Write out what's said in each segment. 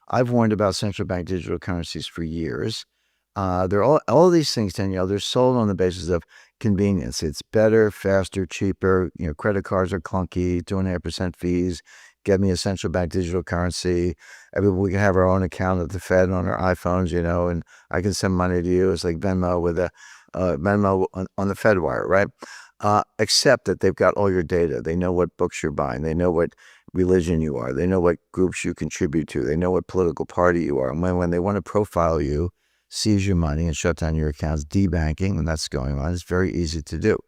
I've warned about central bank digital currencies for years. They're all these things, Danielle, they're sold on the basis of convenience. It's better, faster, cheaper. Credit cards are clunky, 2.5% fees. Get me a central bank digital currency. We can have our own account at the Fed on our iPhones, and I can send money to you. It's like Venmo with a Venmo on the Fed wire, right? Except that they've got all your data. They know what books you're buying. They know what religion you are. They know what groups you contribute to. They know what political party you are. And when they want to profile you, seize your money and shut down your accounts, debanking, and that's going on. It's very easy to do.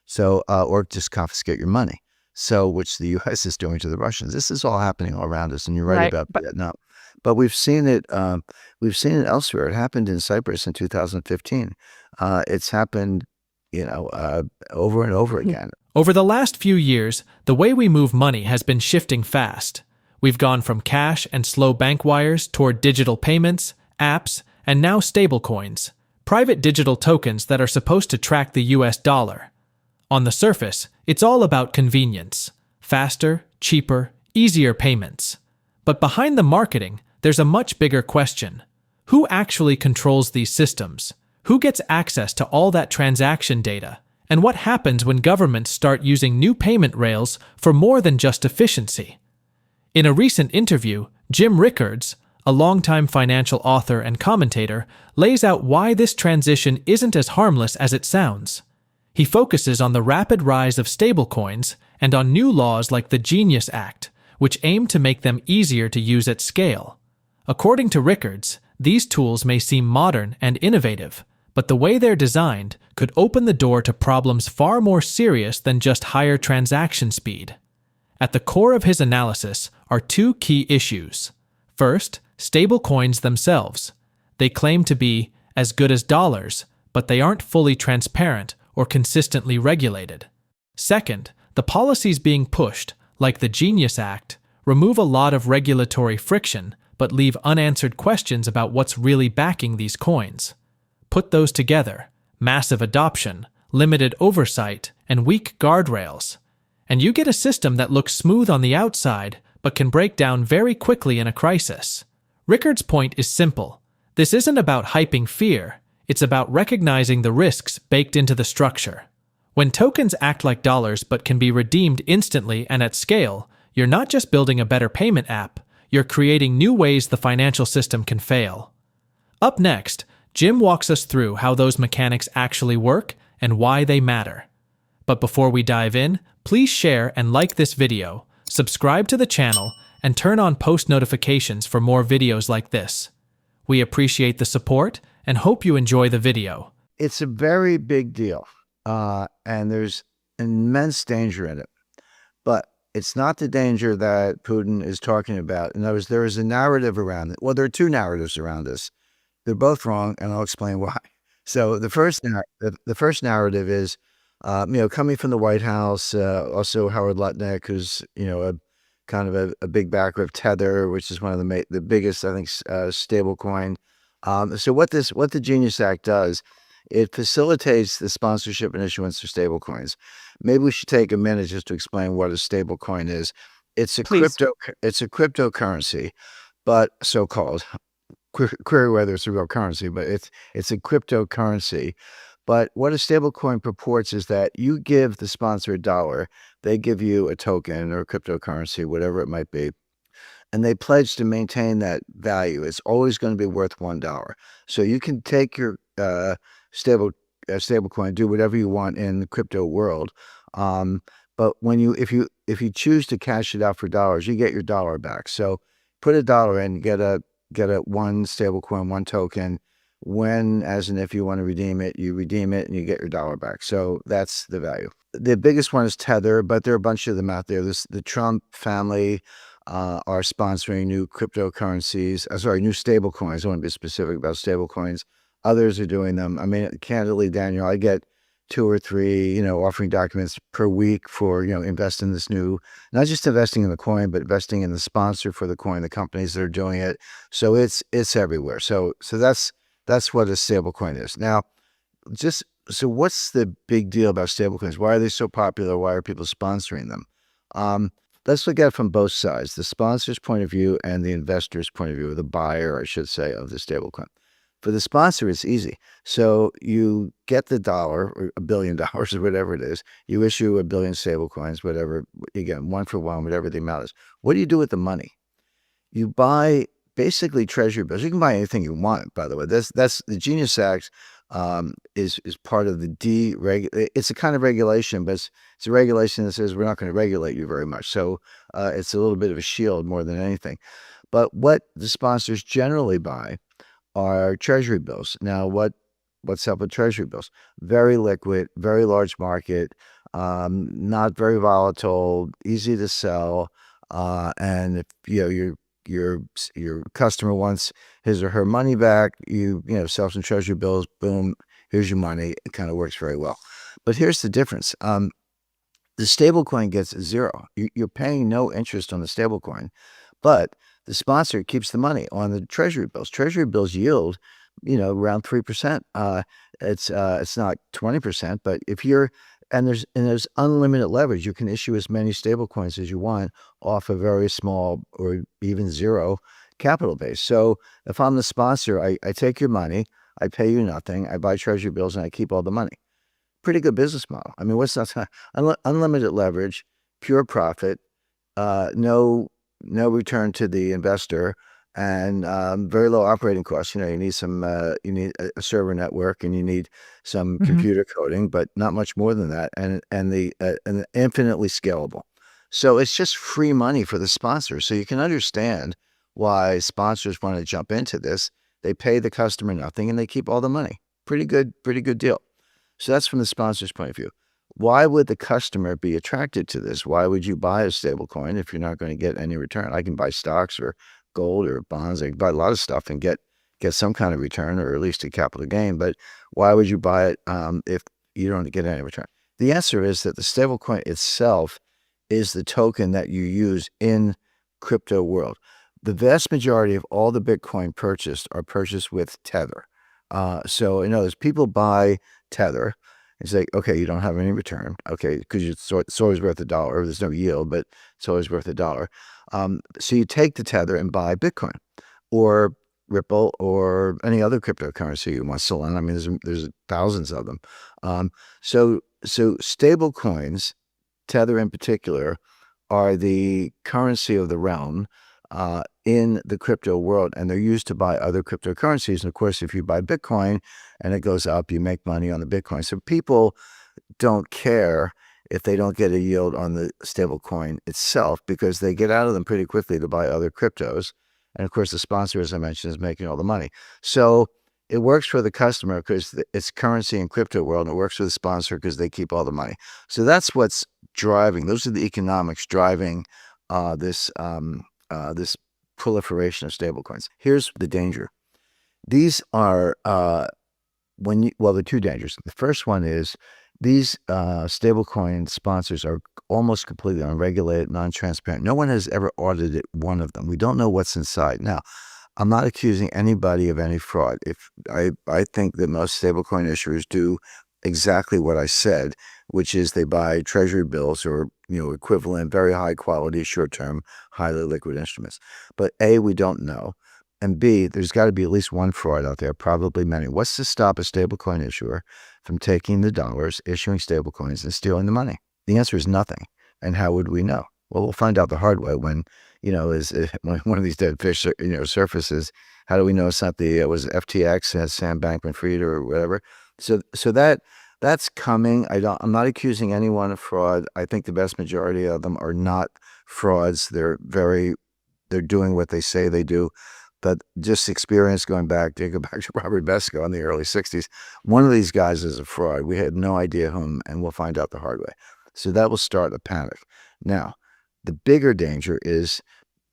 So, or just confiscate your money. So, which the U.S. is doing to the Russians. This is all happening all around us, and you're right about Vietnam. But we've seen it. We've seen it elsewhere. It happened in Cyprus in 2015. It's happened, over and over again. Over the last few years, the way we move money has been shifting fast. We've gone from cash and slow bank wires toward digital payments, apps, and now stablecoins, private digital tokens that are supposed to track the US dollar. On the surface, it's all about convenience. Faster, cheaper, easier payments. But behind the marketing, there's a much bigger question. Who actually controls these systems? Who gets access to all that transaction data? And what happens when governments start using new payment rails for more than just efficiency? In a recent interview, Jim Rickards, a longtime financial author and commentator, lays out why this transition isn't as harmless as it sounds. He focuses on the rapid rise of stablecoins and on new laws like the Genius Act, which aim to make them easier to use at scale. According to Rickards, these tools may seem modern and innovative, but the way they're designed could open the door to problems far more serious than just higher transaction speed. At the core of his analysis are two key issues. First, stablecoins themselves. They claim to be as good as dollars, but they aren't fully transparent or consistently regulated. Second, the policies being pushed, like the Genius Act, remove a lot of regulatory friction but leave unanswered questions about what's really backing these coins. Put those together, massive adoption, limited oversight, and weak guardrails, and you get a system that looks smooth on the outside but can break down very quickly in a crisis. Rickards' point is simple. This isn't about hyping fear, it's about recognizing the risks baked into the structure. When tokens act like dollars but can be redeemed instantly and at scale, you're not just building a better payment app, you're creating new ways the financial system can fail. Up next, Jim walks us through how those mechanics actually work and why they matter. But before we dive in, please share and like this video, subscribe to the channel, and turn on post notifications for more videos like this. We appreciate the support and hope you enjoy the video. It's a very big deal, and there's immense danger in it. But it's not the danger that Putin is talking about. In other words, there is a narrative around it. Well, there are two narratives around this. They're both wrong, and I'll explain why. So the first narrative is, coming from the White House, also Howard Lutnick, who's, a big backer of Tether, which is one of the biggest, I think, stablecoin. So what the Genius Act does, it facilitates the sponsorship and issuance of stablecoins. Maybe we should take a minute just to explain what a stablecoin is. It's a cryptocurrency, but so-called. Query whether it's a real currency, but it's a cryptocurrency. But what a stablecoin purports is that you give the sponsor $1, they give you a token or a cryptocurrency, whatever it might be, and they pledge to maintain that value. It's always going to be worth $1. So you can take your stablecoin, do whatever you want in the crypto world. But if you choose to cash it out for dollars, you get your $1 back. So put $1 in, get a one stablecoin, one token. When, as in if you want to redeem it, you redeem it and you get your $1 back. So that's the value. The biggest one is Tether, but there are a bunch of them out there. The Trump family are sponsoring new cryptocurrencies. New stablecoins. I want to be specific about stablecoins. Others are doing them. I mean, candidly, Daniel, I get 2 or 3, offering documents per week for, invest in this new, not just investing in the coin, but investing in the sponsor for the coin, the companies that are doing it. So it's everywhere. So that's what a stablecoin is. Now, so what's the big deal about stablecoins? Why are they so popular? Why are people sponsoring them? let's look at it from both sides, the sponsor's point of view and the investor's point of view, or the buyer, I should say, of the stablecoin. For the sponsor, it's easy. So you get the dollar, or $1 billion, or whatever it is. You issue 1 billion stablecoins, whatever, again, 1-for-1, whatever the amount is. What do you do with the money? You buy basically treasury bills. You can buy anything you want, by the way. That's the Genius Act, is part of the it's a kind of regulation, but it's a regulation that says we're not going to regulate you very much. So it's a little bit of a shield more than anything. But what the sponsors generally buy are treasury bills. Now, what's up with treasury bills? Very liquid, very large market, not very volatile, easy to sell, and if your customer wants his or her money back, sell some treasury bills, boom, here's your money. It kind of works very well. But here's the difference. The stablecoin gets zero. You're paying no interest on the stablecoin, but the sponsor keeps the money on the treasury bills. Treasury bills yield, around 3%. It's not 20%, but there's unlimited leverage. You can issue as many stablecoins as you want off a very small or even zero capital base. So if I'm the sponsor, I take your money, I pay you nothing, I buy treasury bills, and I keep all the money. Pretty good business model. I mean, what's not unlimited leverage, pure profit, no return to the investor, and very low operating costs. You need you need a server network, and you need some computer coding, but not much more than that, and infinitely scalable. So it's just free money for the sponsor. So you can understand why sponsors want to jump into this. They pay the customer nothing, and they keep all the money. Pretty good deal. So that's from the sponsor's point of view. Why would the customer be attracted to this? Why would you buy a stablecoin if you're not going to get any return? I can buy stocks or gold or bonds. I can buy a lot of stuff and get some kind of return, or at least a capital gain. But why would you buy it if you don't get any return? The answer is that the stablecoin itself is the token that you use in crypto world. The vast majority of all the Bitcoin purchased are purchased with Tether. So in other words, people buy Tether. It's like, okay, you don't have any return. Okay, because it's always worth $1. There's no yield, but it's always worth $1. So you take the Tether and buy Bitcoin or Ripple or any other cryptocurrency you want, Solana. I mean, there's thousands of them. So stable coins, Tether in particular, are the currency of the realm in the crypto world, and they're used to buy other cryptocurrencies. And of course, if you buy Bitcoin and it goes up, you make money on the Bitcoin. So people don't care if they don't get a yield on the stable coin itself, because they get out of them pretty quickly to buy other cryptos. And of course, the sponsor, as I mentioned, is making all the money. So it works for the customer because it's currency in crypto world, and it works for the sponsor because they keep all the money. So that's what's driving. Those are the economics driving this proliferation of stablecoins. Here's the danger. These are there are two dangers. The first one is these stablecoin sponsors are almost completely unregulated, non-transparent. No one has ever audited one of them. We don't know what's inside. Now, I'm not accusing anybody of any fraud. If I think that most stablecoin issuers do exactly what I said, which is they buy treasury bills or equivalent, very high quality, short-term, highly liquid instruments. But A, we don't know. And B, there's got to be at least one fraud out there, probably many. What's to stop a stablecoin issuer from taking the dollars, issuing stablecoins, and stealing the money? The answer is nothing. And how would we know? Well, we'll find out the hard way when, when one of these dead fish, surfaces. How do we know it's not was it FTX, has Sam Bankman-Fried or whatever? So that's coming. I'm not accusing anyone of fraud. I think the vast majority of them are not frauds. They're doing what they say they do. But just experience go back to Robert Besco in the early 60s. One of these guys is a fraud. We had no idea whom, and we'll find out the hard way. So that will start a panic. Now, the bigger danger is,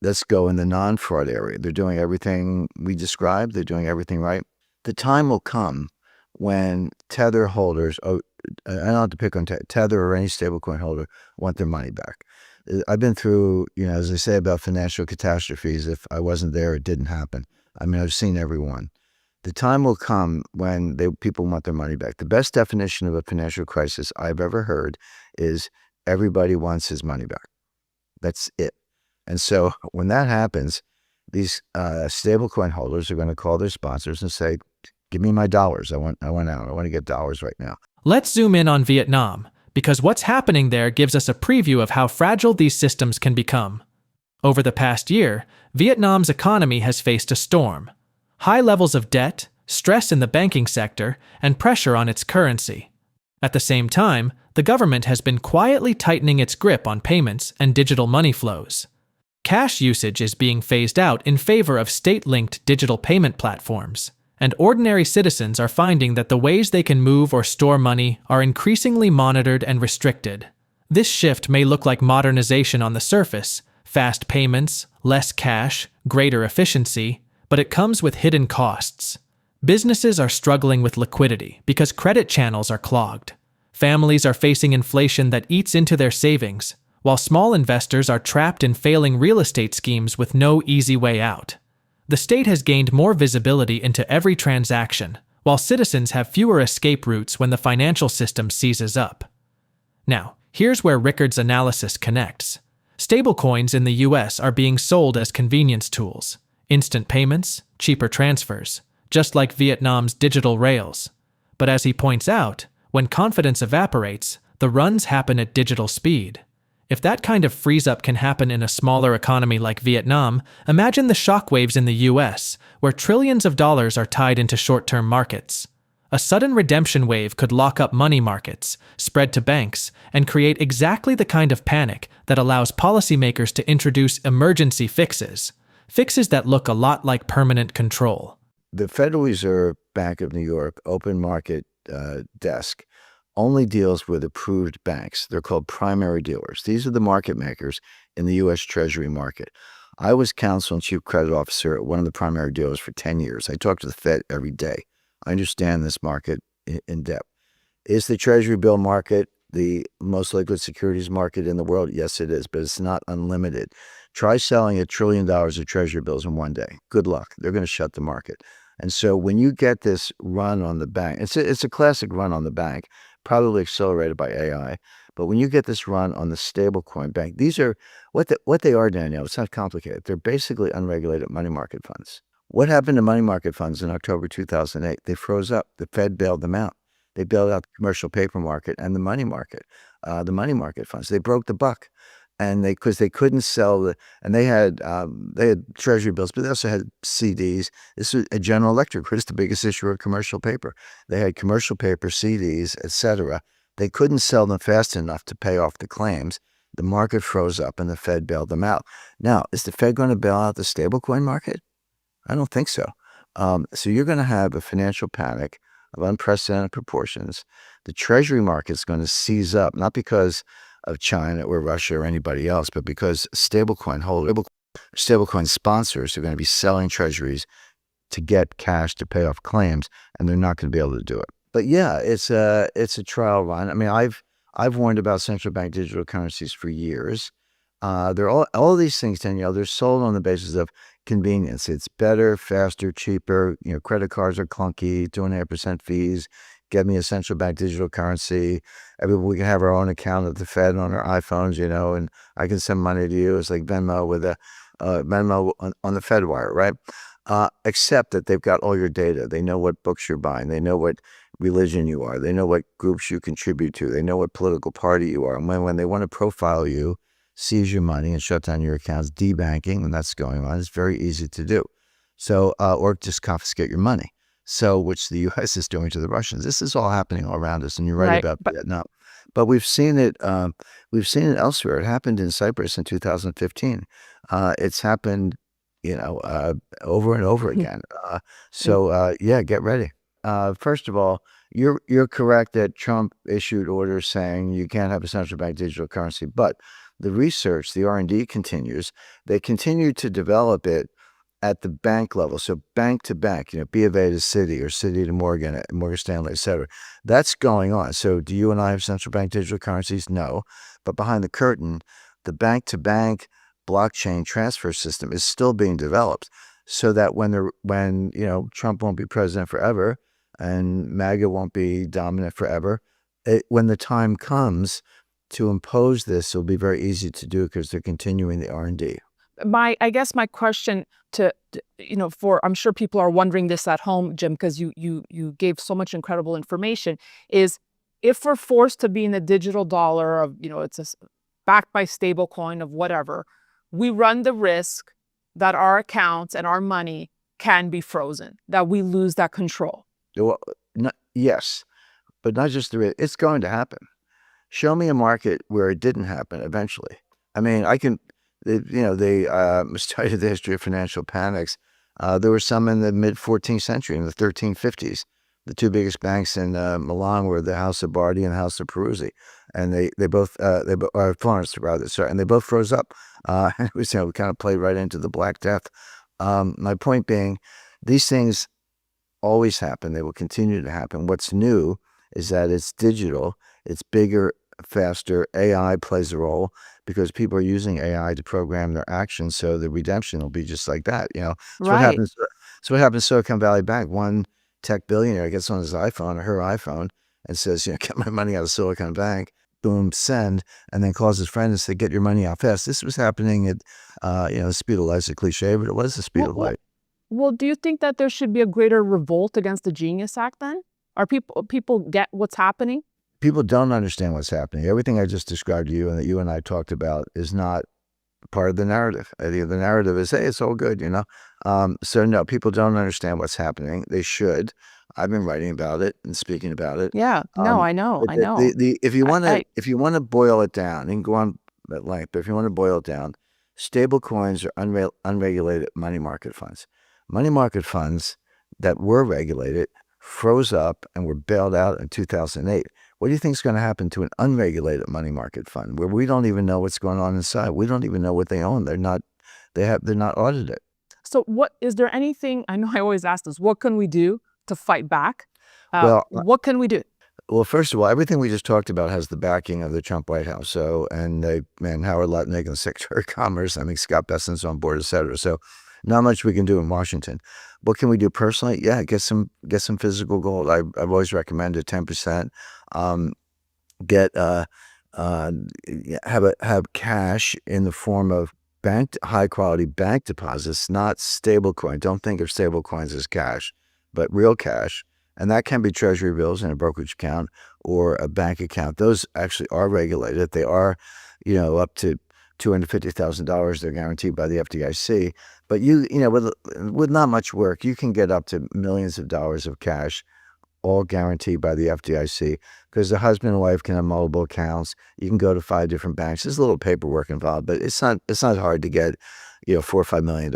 let's go in the non-fraud area. They're doing everything we described. They're doing everything right. The time will come when Tether holders, I don't have to pick on Tether or any stablecoin holder, want their money back. I've been through, as they say about financial catastrophes, if I wasn't there, it didn't happen. I mean, I've seen every one. The time will come when people want their money back. The best definition of a financial crisis I've ever heard is everybody wants his money back. That's it. And so when that happens, these stablecoin holders are going to call their sponsors and say, "Give me my dollars. I want out. I want to get dollars right now." Let's zoom in on Vietnam, because what's happening there gives us a preview of how fragile these systems can become. Over the past year, Vietnam's economy has faced a storm. High levels of debt, stress in the banking sector, and pressure on its currency. At the same time, the government has been quietly tightening its grip on payments and digital money flows. Cash usage is being phased out in favor of state-linked digital payment platforms, and ordinary citizens are finding that the ways they can move or store money are increasingly monitored and restricted. This shift may look like modernization on the surface, fast payments, less cash, greater efficiency, but it comes with hidden costs. Businesses are struggling with liquidity because credit channels are clogged. Families are facing inflation that eats into their savings, while small investors are trapped in failing real estate schemes with no easy way out. The state has gained more visibility into every transaction, while citizens have fewer escape routes when the financial system seizes up. Now, here's where Rickards' analysis connects. Stablecoins in the US are being sold as convenience tools, instant payments, cheaper transfers, just like Vietnam's digital rails. But as he points out, when confidence evaporates, the runs happen at digital speed. If that kind of freeze-up can happen in a smaller economy like Vietnam, imagine the shockwaves in the US, where trillions of dollars are tied into short-term markets. A sudden redemption wave could lock up money markets, spread to banks, and create exactly the kind of panic that allows policymakers to introduce emergency fixes that look a lot like permanent control. The Federal Reserve Bank of New York open market desk only deals with approved banks. They're called primary dealers. These are the market makers in the U.S. Treasury market. I was counsel and chief credit officer at one of the primary dealers for 10 years. I talk to the Fed every day. I understand this market in depth. Is the Treasury bill market the most liquid securities market in the world? Yes, it is, but it's not unlimited. Try selling $1 trillion of Treasury bills in one day. Good luck. They're going to shut the market. And so when you get this run on the bank, it's a classic run on the bank, probably accelerated by AI. But when you get this run on the stablecoin bank, these are what they are, Danielle. It's not complicated. They're basically unregulated money market funds. What happened to money market funds in October 2008? They froze up. The Fed bailed them out. They bailed out the commercial paper market and the money market funds. They broke the buck, and because they couldn't sell they had Treasury bills, but they also had CDs. This was General Electric, was the biggest issuer of commercial paper. They had commercial paper, CDs, etc. They couldn't sell them fast enough to pay off the claims. The market froze up, and the Fed bailed them out. Now, is the Fed going to bail out the stablecoin market? I don't think so. So you're going to have a financial panic of unprecedented proportions. The Treasury market is going to seize up, not because of China or Russia or anybody else, but because stablecoin sponsors are going to be selling treasuries to get cash to pay off claims, and they're not going to be able to do it. But yeah, it's a trial run. I mean, I've warned about central bank digital currencies for years. They're all these things, Danielle, they're sold on the basis of convenience. It's better, faster, cheaper. Credit cards are clunky, 2.5% fees. Get me a central bank digital currency. We can have our own account at the Fed on our iPhones, and I can send money to you. It's like Venmo with Venmo on the Fed wire, right? Except that they've got all your data. They know what books you're buying. They know what religion you are. They know what groups you contribute to. They know what political party you are. And when they want to profile you, seize your money and shut down your accounts, debanking, and that's going on. It's very easy to do. So, or just confiscate your money. So, which the U.S. is doing to the Russians. This is all happening all around us, and you're right about Vietnam. But we've seen it. We've seen it elsewhere. It happened in Cyprus in 2015. It's happened, over and over again. Yeah, get ready. First of all, you're correct that Trump issued orders saying you can't have a central bank digital currency, but the research, the R&D continues. They continue to develop it at the bank level. So bank to bank, B of A to Citi or Citi to Morgan Stanley, et cetera. That's going on. So do you and I have central bank digital currencies? No. But behind the curtain, the bank to bank blockchain transfer system is still being developed so that when Trump won't be president forever and MAGA won't be dominant forever, when the time comes, to impose this, it'll be very easy to do because they're continuing the R&D. I guess my question for I'm sure people are wondering this at home, Jim, because you gave so much incredible information, is if we're forced to be in the digital dollar of, backed by stablecoin of whatever, we run the risk that our accounts and our money can be frozen, that we lose that control. Well, yes, but not just the risk. It's going to happen. Show me a market where it didn't happen eventually. I mean, they studied the history of financial panics. There were some in the mid-14th century, in the 1350s. The two biggest banks in Milan were the House of Bardi and the House of Peruzzi, and they both Florence rather, sorry, and they both froze up. It was kind of played right into the Black Death. My point being, these things always happen. They will continue to happen. What's new is that it's digital, it's bigger, faster. AI plays a role because people are using AI to program their actions, so the redemption will be just like that. That's what happens. So what happens? Silicon Valley Bank, one tech billionaire gets on his iPhone or her iPhone and says, get my money out of Silicon Bank. Boom, send, and then calls his friend and says, get your money out fast. This was happening at, the speed of light is a cliche, but it was the speed of light. Well, do you think that there should be a greater revolt against the Genius Act then? Are people get what's happening? People don't understand what's happening. Everything I just described to you and that you and I talked about is not part of the narrative. The narrative is, hey, it's all good, So no, people don't understand what's happening. They should. I've been writing about it and speaking about it. Yeah, no, I know. If you want to boil it down, and go on at length, but if you want to boil it down, stable coins are unregulated money market funds. Money market funds that were regulated froze up and were bailed out in 2008. What do you think is going to happen to an unregulated money market fund where we don't even know what's going on inside? We don't even know what they own. They're not audited. So is there anything, I know I always ask this, what can we do to fight back? What can we do? Well, first of all, everything we just talked about has the backing of the Trump White House. So, and Howard Lutnick and the Secretary of Commerce, Scott Bessent's on board, et cetera. So not much we can do in Washington. What can we do personally? Yeah, get some physical gold. I've always recommended 10%. Have cash in the form of high quality bank deposits, not stablecoin. Don't think of stablecoins as cash, but real cash. And that can be treasury bills in a brokerage account or a bank account. Those actually are regulated. They are, up to $250,000. They're guaranteed by the FDIC. But with not much work, you can get up to millions of dollars of cash, all guaranteed by the FDIC, because the husband and wife can have multiple accounts. You can go to 5 different banks. There's a little paperwork involved, but it's not hard to get, $4 or $5 million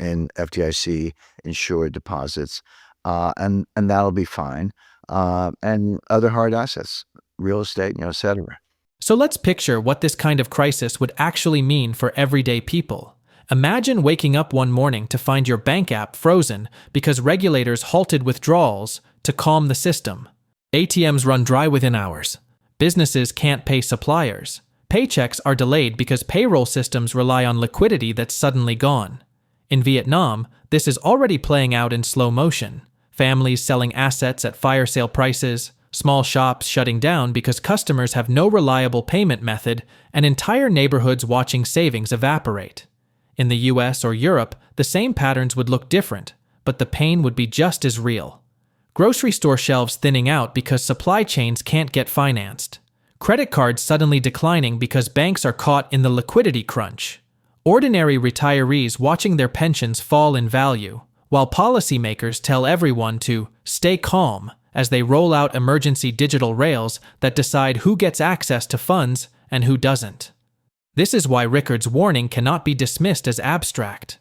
in FDIC insured deposits, and that'll be fine. And other hard assets, real estate, et cetera. So let's picture what this kind of crisis would actually mean for everyday people. Imagine waking up one morning to find your bank app frozen because regulators halted withdrawals to calm the system. ATMs run dry within hours. Businesses can't pay suppliers. Paychecks are delayed because payroll systems rely on liquidity that's suddenly gone. In Vietnam, this is already playing out in slow motion. Families selling assets at fire sale prices, small shops shutting down because customers have no reliable payment method, and entire neighborhoods watching savings evaporate. In the US or Europe, the same patterns would look different, but the pain would be just as real. Grocery store shelves thinning out because supply chains can't get financed. Credit cards suddenly declining because banks are caught in the liquidity crunch. Ordinary retirees watching their pensions fall in value, while policymakers tell everyone to stay calm as they roll out emergency digital rails that decide who gets access to funds and who doesn't. This is why Rickards' warning cannot be dismissed as abstract.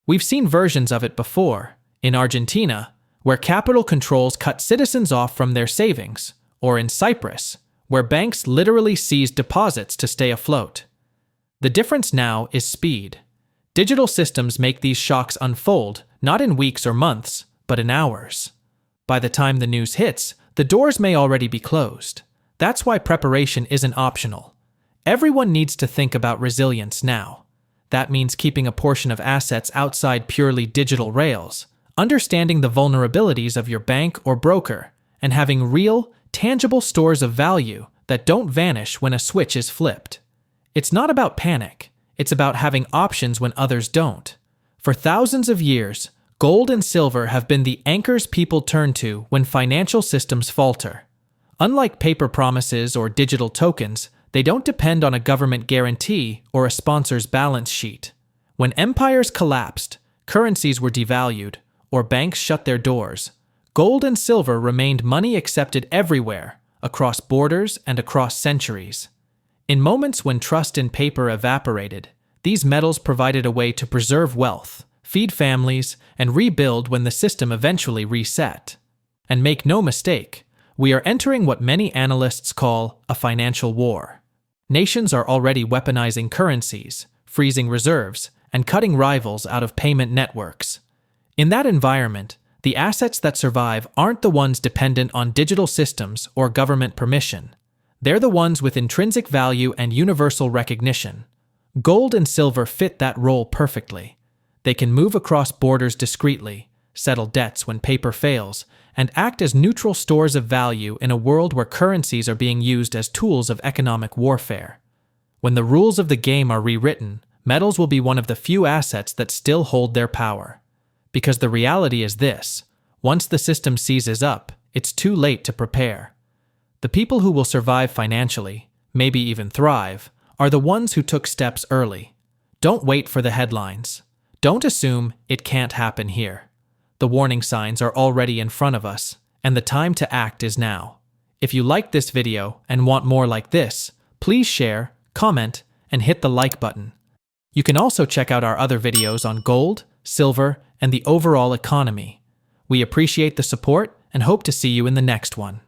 We've seen versions of it before, in Argentina, where capital controls cut citizens off from their savings, or in Cyprus, where banks literally seized deposits to stay afloat. The difference now is speed. Digital systems make these shocks unfold, not in weeks or months, but in hours. By the time the news hits, the doors may already be closed. That's why preparation isn't optional. Everyone needs to think about resilience now. That means keeping a portion of assets outside purely digital rails, understanding the vulnerabilities of your bank or broker, and having real, tangible stores of value that don't vanish when a switch is flipped. It's not about panic. It's about having options when others don't. For thousands of years, gold and silver have been the anchors people turn to when financial systems falter. Unlike paper promises or digital tokens, they don't depend on a government guarantee or a sponsor's balance sheet. When empires collapsed, currencies were devalued, or banks shut their doors, gold and silver remained money accepted everywhere, across borders and across centuries. In moments when trust in paper evaporated, these metals provided a way to preserve wealth, feed families, and rebuild when the system eventually reset. And make no mistake, we are entering what many analysts call a financial war. Nations are already weaponizing currencies, freezing reserves, and cutting rivals out of payment networks. In that environment, the assets that survive aren't the ones dependent on digital systems or government permission. They're the ones with intrinsic value and universal recognition. Gold and silver fit that role perfectly. They can move across borders discreetly, settle debts when paper fails, and act as neutral stores of value in a world where currencies are being used as tools of economic warfare. When the rules of the game are rewritten, metals will be one of the few assets that still hold their power. Because the reality is this: once the system seizes up, it's too late to prepare. The people who will survive financially, maybe even thrive, are the ones who took steps early. Don't wait for the headlines. Don't assume it can't happen here. The warning signs are already in front of us, and the time to act is now. If you liked this video and want more like this, please share, comment, and hit the like button. You can also check out our other videos on gold, silver, and the overall economy. We appreciate the support and hope to see you in the next one.